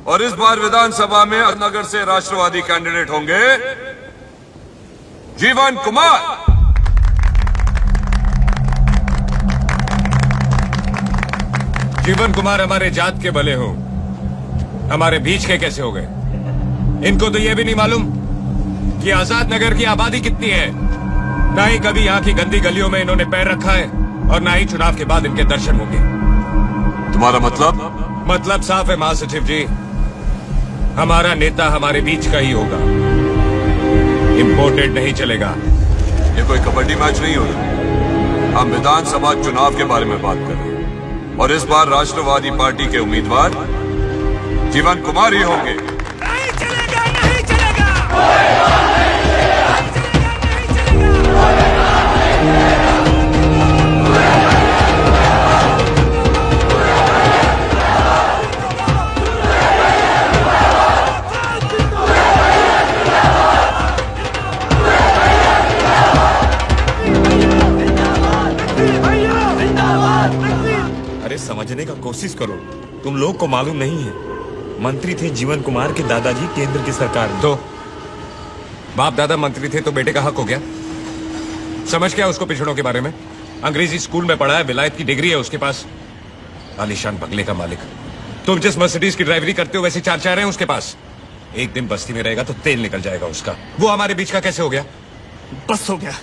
और इस बार विधानसभा में नगर से राष्ट्रवादी कैंडिडेट होंगे जीवन कुमार। जीवन कुमार हमारे जात के भले हो, हमारे बीच के कैसे हो गए? इनको तो यह भी नहीं मालूम कि आजाद नगर की आबादी कितनी है। ना ही कभी यहाँ की गंदी गलियों में इन्होंने पैर रखा है और ना ही चुनाव के बाद इनके दर्शन होंगे। तुम्हारा मतलब? मतलब साफ है महासचिव जी, हमारा नेता हमारे बीच का ही होगा, इंपोर्टेड नहीं चलेगा। ये कोई कबड्डी मैच नहीं हो रहा, हम विधानसभा चुनाव के बारे में बात कर रहे हैं और इस बार राष्ट्रवादी पार्टी के उम्मीदवार जीवन कुमार ही होंगे। नहीं चलेगा, नहीं चलेगा। अरे समझने का कोशिश करो, तुम लोग को मालूम नहीं है, मंत्री थे जीवन कुमार के दादाजी केंद्र की सरकार में। तो बाप दादा मंत्री थे तो बेटे का हक हो गया। समझ क्या उसको पिछड़ों के बारे में? अंग्रेजी स्कूल में पढ़ा है, विलायत की डिग्री है उसके पास, आलीशान बंगले का मालिक। तुम जिस मर्सिडीज की ड्राइवरी करते हो वैसे चार चार हैं उसके पास। एक दिन बस्ती में रहेगा तो तेल निकल जाएगा उसका। वो हमारे बीच का कैसे हो गया? बस हो गया,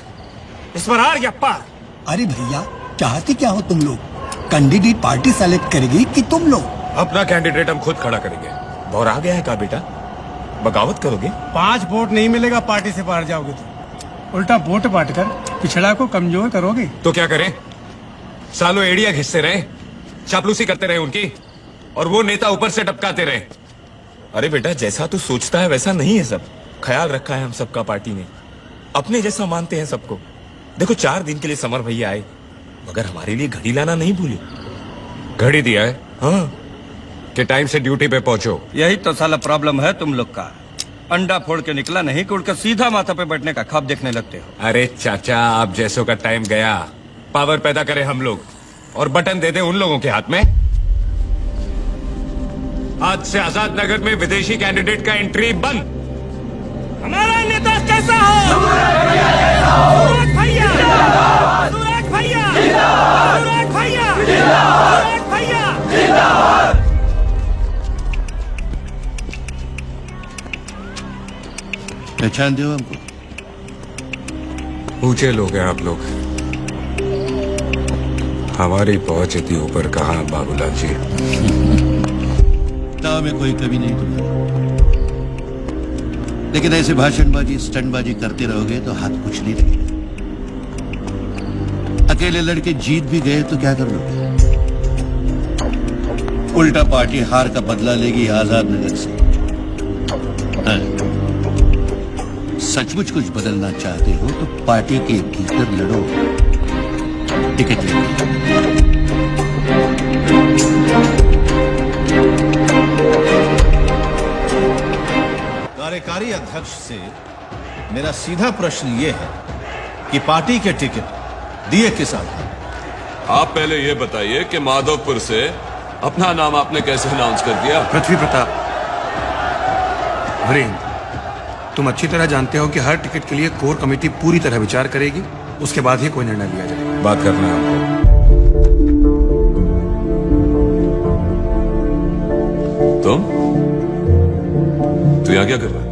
इस बार आ गया पार। अरे भैया, चाहते क्या हो तुम लोग? कैंडिडेट पार्टी सेलेक्ट करेगी कि तुम लोग? अपना कैंडिडेट हम खुद खड़ा करेंगे। और आ गया है का बेटा, बगावत करोगे? 5 वोट नहीं मिलेगा पार्टी से बाहर जाओगे तो। उल्टा वोट बांटकर पिछड़ा को कमजोर करोगे। तो क्या करें? सालों एड़िया घिसते रहे, चापलूसी करते रहे उनकी, और वो नेता ऊपर से टपकाते रहे। अरे बेटा, जैसा तू सोचता है वैसा नहीं है सब। ख्याल रखा है हम सबका पार्टी ने, अपने जैसा मानते हैं सबको। देखो 4 दिन के लिए समर भैया आए, मगर हमारे लिए घड़ी लाना नहीं भूले। घड़ी दिया है हाँ, कि टाइम से ड्यूटी पे पहुंचो। यही तो साला प्रॉब्लम है तुम लोग का। अंडा फोड़ के निकला नहीं कि उड़कर सीधा माथा पे बैठने का ख्वाब देखने लगते हो। अरे चाचा, आप जैसों का टाइम गया। पावर पैदा करें हम लोग और बटन दे दें उन लोगों के हाथ में। आज से आजाद नगर में विदेशी कैंडिडेट का एंट्री बंद। हमारा नेता कैसा हो? सूरज भैया, सूरज भैया, सूरज भैया, सूरज भैया। पहचान दो हमको। ऊंचे लोग हैं आप लोग, हमारी पहुंच इतनी ऊपर कहाँ बाबूलाल जी। दाव में कोई कमी नहीं तुम्हारी, लेकिन ऐसे भाषणबाजी स्टंटबाजी करते रहोगे तो हाथ कुछ नहीं लगेगा। अकेले लड़के जीत भी गए तो क्या कर लोगे? उल्टा पार्टी हार का बदला लेगी आजाद नगर से। हाँ। सचमुच कुछ बदलना चाहते हो तो पार्टी के भीतर लड़ो, टिकट लेके। कार्यकारी अध्यक्ष से मेरा सीधा प्रश्न ये है कि पार्टी के टिकट दिए किस आधार? आप पहले ये बताइए कि माधवपुर से अपना नाम आपने कैसे अनाउंस कर दिया? पृथ्वी प्रताप, वीरेंद्र, तुम अच्छी तरह जानते हो कि हर टिकट के लिए कोर कमेटी पूरी तरह विचार करेगी, उसके बाद ही कोई निर्णय लिया जाएगा। बात करना है आपको। तू यहाँ क्या कर रहा है?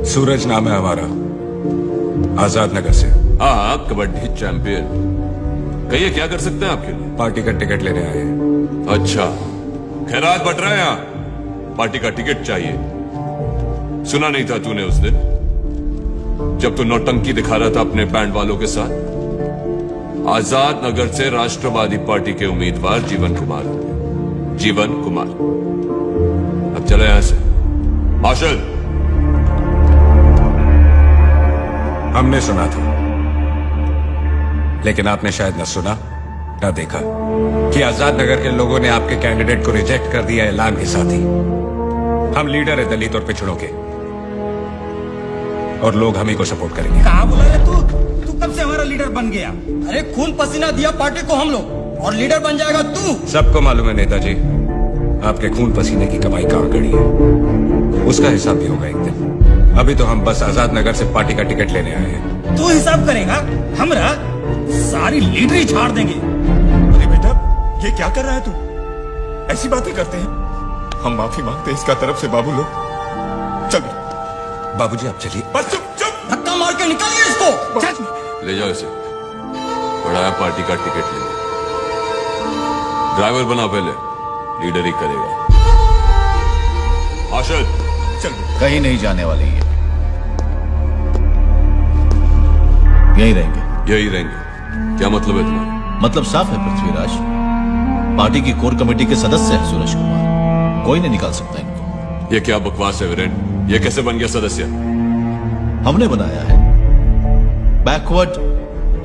सूरज नाम है हमारा, आजाद नगर से। हाँ, कबड्डी चैंपियन। कहिए क्या कर सकते हैं आपके लिए? पार्टी का टिकट लेने आए हैं। अच्छा, खैरात बट रहे हैं यहाँ, पार्टी का टिकट चाहिए। सुना नहीं था तूने उस दिन जब तू नौटंकी दिखा रहा था अपने बैंड वालों के साथ? आजाद नगर से राष्ट्रवादी पार्टी के उम्मीदवार जीवन कुमार, जीवन कुमार। अब चले यहां से। मार्शल, हमने सुना था, लेकिन आपने शायद न सुना न देखा कि आजाद नगर के लोगों ने आपके कैंडिडेट को रिजेक्ट कर दिया ऐलान के साथ ही। हम लीडर है दलित और पिछड़ों के, और लोग हम ही को सपोर्ट करेंगे। कहाँ बोला रे तू? तू कब से हमारा लीडर बन गया? अरे खून पसीना दिया पार्टी को हम लोग, और लीडर बन जाएगा तू? सबको मालूम है नेताजी, आपके खून पसीने की कमाई कहाँ गड़ी है, उसका हिसाब भी होगा एक दिन। अभी तो हम बस आजाद नगर से पार्टी का टिकट लेने आए हैं। तू हिसाब करेगा हमरा सारी लीडर ही छाड़ देंगे। अरे बेटा, ये क्या कर रहा है तू? ऐसी बातें करते हैं? हम माफी मांगते हैं इसका तरफ से बाबू लोग। चल बाबूजी आप चलिए। बस चुप चुप। धक्का मार के निकालिए इसको। चल। ले जाओ इसे, बढ़ाया पार्टी का टिकट ले लो। ड्राइवर बना पहले, लीडर ही करेगा। आशद चल कहीं नहीं जाने वाली है, यहीं रहेंगे। यही रहेंगे। क्या मतलब है तुम्हारा? मतलब साफ है पृथ्वीराज, पार्टी की कोर कमेटी के सदस्य है सूरज कुमार, कोई नहीं निकाल सकता इनको। ये क्या बकवास है वीरेंद्र? ये कैसे बन गया सदस्य? हमने बनाया है बैकवर्ड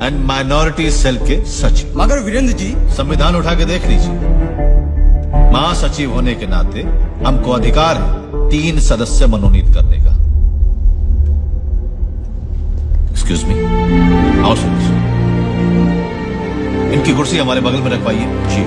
एंड माइनॉरिटी सेल के सचिव। मगर वीरेंद्र जी, संविधान उठा के देख लीजिए, महासचिव होने के नाते हमको अधिकार है 3 सदस्य मनोनीत करने का। एक्सक्यूज मी, आओ सुरेश, इनकी कुर्सी हमारे बगल में रखवाइए। जी।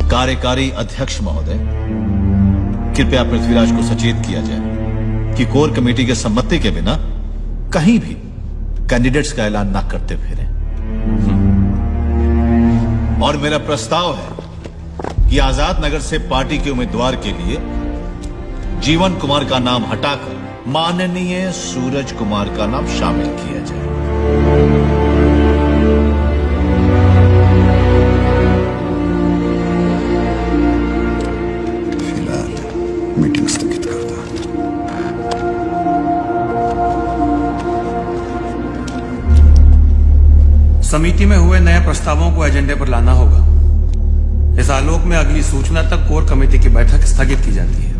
कार्यकारी अध्यक्ष महोदय, कृपया पृथ्वीराज को सचेत किया जाए कि कोर कमेटी के सम्मति के बिना कहीं भी कैंडिडेट्स का ऐलान ना करते फिरें। और मेरा प्रस्ताव है कि आजाद नगर से पार्टी के उम्मीदवार के लिए जीवन कुमार का नाम हटाकर माननीय सूरज कुमार का नाम शामिल किया जाए। मीटिंग स्थगित करता। समिति में हुए नए प्रस्तावों को एजेंडे पर लाना होगा। इस आलोक में अगली सूचना तक कोर कमेटी की बैठक स्थगित की जाती है।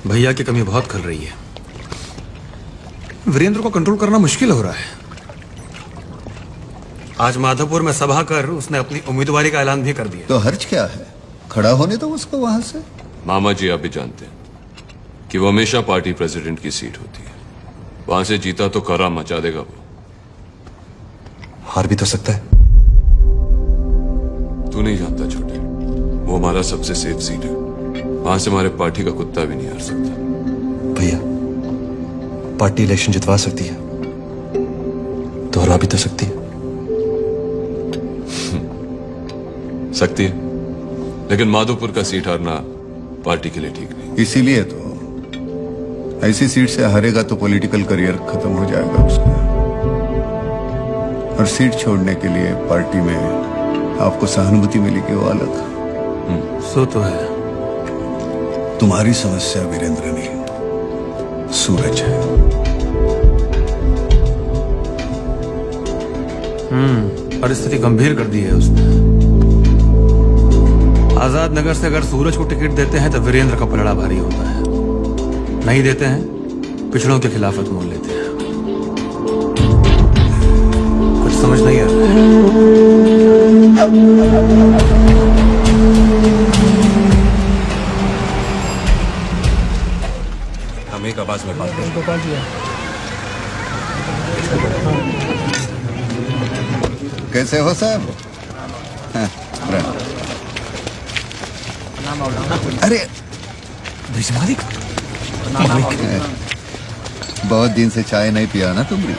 भैया की कमी बहुत खल रही है। वीरेंद्र को कंट्रोल करना मुश्किल हो रहा है। आज माधोपुर में सभा कर उसने अपनी उम्मीदवारी का ऐलान भी कर दिया। तो हर्ज क्या है, खड़ा होने दो उसको वहां से। मामा जी आप भी जानते हैं कि वो हमेशा पार्टी प्रेसिडेंट की सीट होती है। वहां से जीता तो करा मचा देगा वो। हार भी तो सकता है। तू नहीं जानता छोटे, वो हमारा सबसे सेफ सीट है। वहां से हमारे पार्टी का कुत्ता भी नहीं हार सकता। भैया, पार्टी इलेक्शन जितवा सकती है तो हरा भी तो सकती है। सकती है, लेकिन माधोपुर का सीट हारना पार्टी के लिए ठीक नहीं। इसीलिए तो ऐसी सीट से हारेगा तो पॉलिटिकल करियर खत्म हो जाएगा उसका। और सीट छोड़ने के लिए पार्टी में आपको सहानुभूति मिलेगी, वो अलग। सो तो है। तुम्हारी समस्या वीरेंद्र नहीं, सूरज है। परिस्थिति गंभीर कर दी है उसने। आजाद नगर से अगर सूरज को टिकट देते हैं तो वीरेंद्र का पलड़ा भारी होता है, नहीं देते हैं पिछड़ों के खिलाफत मोल लेते हैं। कुछ समझ नहीं आ रहा है। हम एक आवाज में बात करें। कैसे हो साहब? हाँ, अरे मालिक, बहुत दिन से चाय नहीं पिया ना तुमने?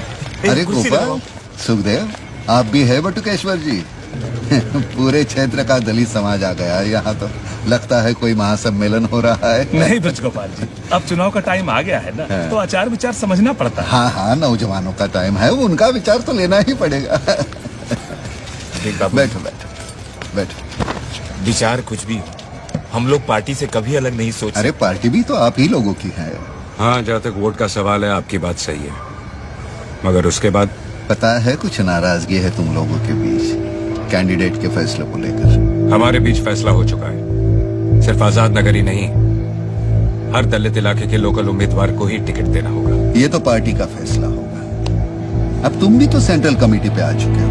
अरे गोपाल, सुखदेव, आप भी है बटुकेश्वर जी। पूरे क्षेत्र का दलित समाज आ गया यहाँ तो। लगता है कोई महासम्मेलन हो रहा है। नहीं ब्रजगोपाल जी, अब चुनाव का टाइम आ गया है ना, तो आचार विचार समझना पड़ता है। हाँ हाँ, नौजवानों का टाइम है, उनका विचार तो लेना ही पड़ेगा। बैठो बैठो बैठो। विचार कुछ भी हो, हम लोग पार्टी से कभी अलग नहीं सोच। अरे पार्टी भी तो आप ही लोगों की है। हाँ, जहाँ तक वोट का सवाल है आपकी बात सही है, मगर उसके बाद पता है कुछ नाराजगी है तुम लोगों के बीच कैंडिडेट के फैसले को लेकर। हमारे बीच फैसला हो चुका है। सिर्फ आजाद नगर ही नहीं, हर दलित इलाके के लोकल उम्मीदवार को ही टिकट देना होगा। ये तो पार्टी का फैसला होगा। अब तुम भी तो सेंट्रल कमेटी पे आ चुके हो,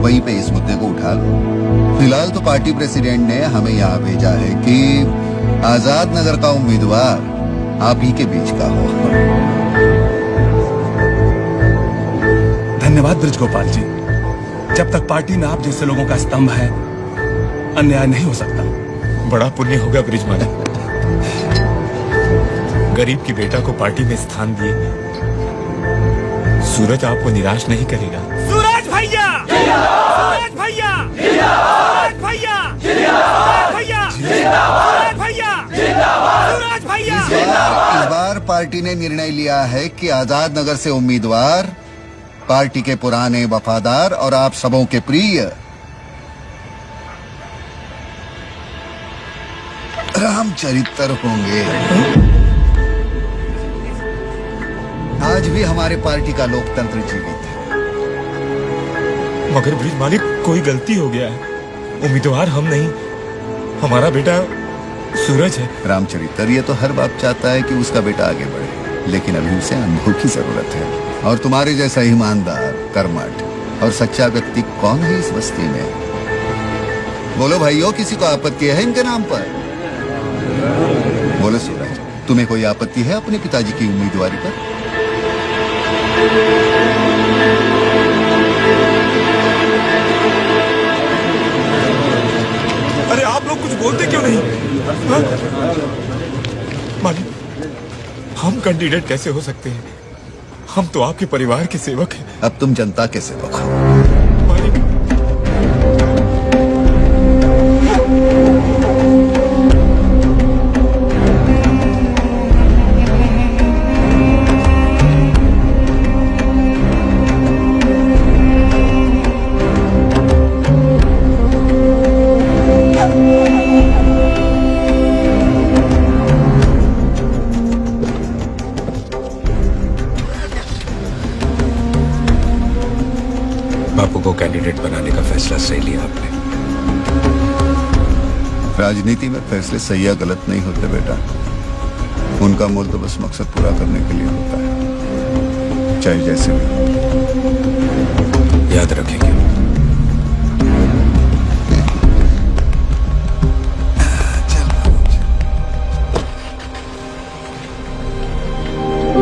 वहीं पे इस मुद्दे को उठा लो। फिलहाल तो पार्टी प्रेसिडेंट ने हमें यहाँ भेजा है कि आजाद नगर का उम्मीदवार आप ही के बीच का हो। धन्यवाद ब्रिज गोपाल जी। जब तक पार्टी में आप जैसे लोगों का स्तंभ है, अन्याय नहीं हो सकता। बड़ा पुण्य होगा ब्रिज मालिक, गरीब की बेटा को पार्टी में स्थान दिए। सूरज आपको निराश नहीं करेगा। सूरज भैया, सूरज भैया, सूरज भैया, सूरज भैया, सूरज भैया, सूरज भैया। इस बार पार्टी ने निर्णय लिया है कि आजाद नगर से उम्मीदवार पार्टी के पुराने वफादार और आप सबों के प्रिय रामचरित्र होंगे। आज भी हमारे पार्टी का लोकतंत्र जीवित है। मगर ब्रिज मालिक, कोई गलती हो गया है। उम्मीदवार हम नहीं, हमारा बेटा सूरज है। रामचरित्र ये तो हर बाप चाहता है कि उसका बेटा आगे बढ़े, लेकिन अभी उसे अनुभव की जरूरत है। और तुम्हारे जैसा ईमानदार, कर्मठ और सच्चा व्यक्ति कौन है इस बस्ती में? बोलो भाइयों, किसी को आपत्ति है इनके नाम पर? बोलो सूरज, तुम्हें कोई आपत्ति है अपने पिताजी की उम्मीदवारी पर? अरे आप लोग कुछ बोलते क्यों नहीं? हाँ? मालिक, हम कैंडिडेट कैसे हो सकते हैं? हम तो आपके परिवार के सेवक हैं। अब तुम जनता के सेवक हो। मालिक, बापू को कैंडिडेट बनाने का फैसला सही लिया आपने। राजनीति में फैसले सही या गलत नहीं होते बेटा, उनका मूल तो बस मकसद पूरा करने के लिए होता है, चाहे जैसे भी। याद रखेंगे।